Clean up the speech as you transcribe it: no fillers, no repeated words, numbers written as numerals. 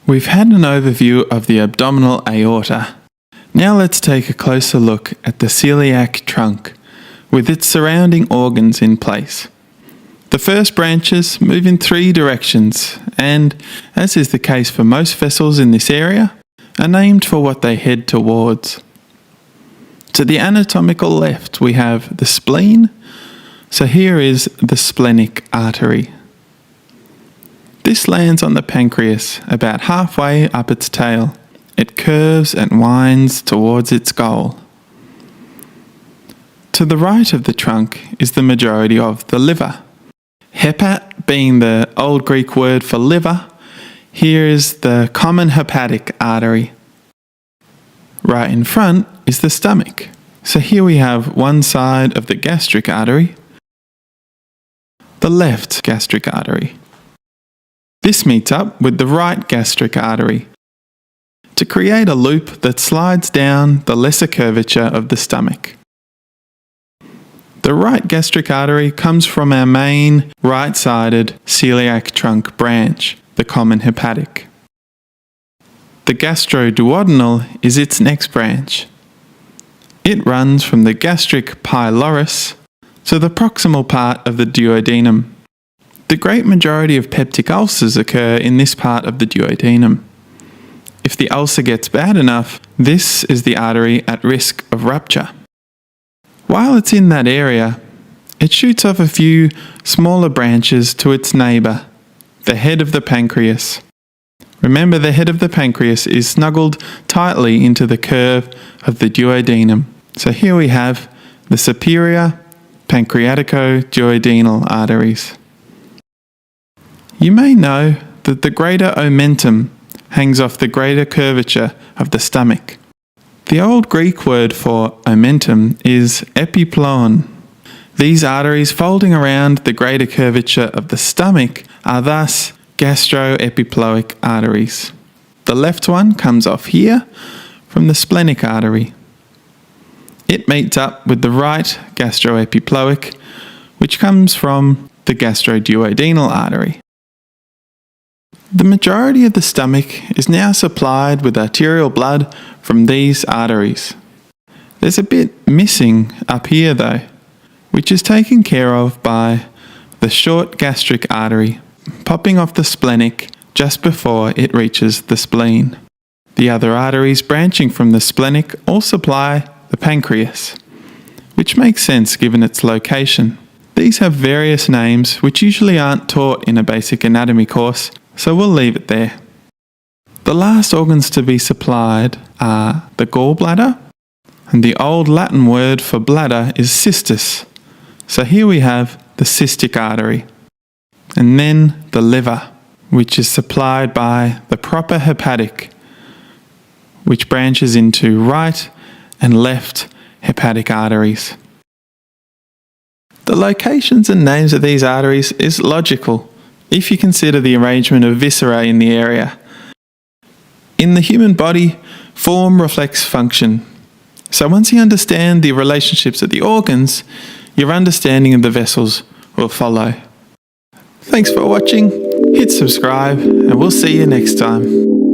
We've had an overview of the abdominal aorta. Now let's take a closer look at the celiac trunk, with its surrounding organs in place. The first branches move in 3 directions and, as is the case for most vessels in this area, are named for what they head towards. To the anatomical left we have the spleen, so here is the splenic artery. This lands on the pancreas about halfway up its tail. It curves and winds towards its goal. To the right of the trunk is the majority of the liver. Hepat being the Old Greek word for liver, here is the common hepatic artery. Right in front is the stomach. So here we have one side of the gastric artery, the left gastric artery. This meets up with the right gastric artery to create a loop that slides down the lesser curvature of the stomach. The right gastric artery comes from our main right-sided celiac trunk branch, the common hepatic. The gastroduodenal is its next branch. It runs from the gastric pylorus to the proximal part of the duodenum. The great majority of peptic ulcers occur in this part of the duodenum. If the ulcer gets bad enough, this is the artery at risk of rupture. While it's in that area, it shoots off a few smaller branches to its neighbour, the head of the pancreas. Remember, the head of the pancreas is snuggled tightly into the curve of the duodenum. So here we have the superior pancreatico-duodenal arteries. You may know that the greater omentum hangs off the greater curvature of the stomach. The Old Greek word for omentum is epiploon. These arteries folding around the greater curvature of the stomach are thus gastroepiploic arteries. The left one comes off here from the splenic artery. It meets up with the right gastroepiploic, which comes from the gastroduodenal artery. The majority of the stomach is now supplied with arterial blood from these arteries. There's a bit missing up here though, which is taken care of by the short gastric artery popping off the splenic just before it reaches the spleen. The other arteries branching from the splenic all supply the pancreas, which makes sense given its location. These have various names which usually aren't taught in a basic anatomy course, so we'll leave it there. The last organs to be supplied are the gallbladder, and the old Latin word for bladder is cystus. So here we have the cystic artery, and then the liver, which is supplied by the proper hepatic, which branches into right and left hepatic arteries. The locations and names of these arteries is logical if you consider the arrangement of viscera in the area. In the human body, form reflects function. So once you understand the relationships of the organs, your understanding of the vessels will follow. Thanks for watching, hit subscribe, and we'll see you next time.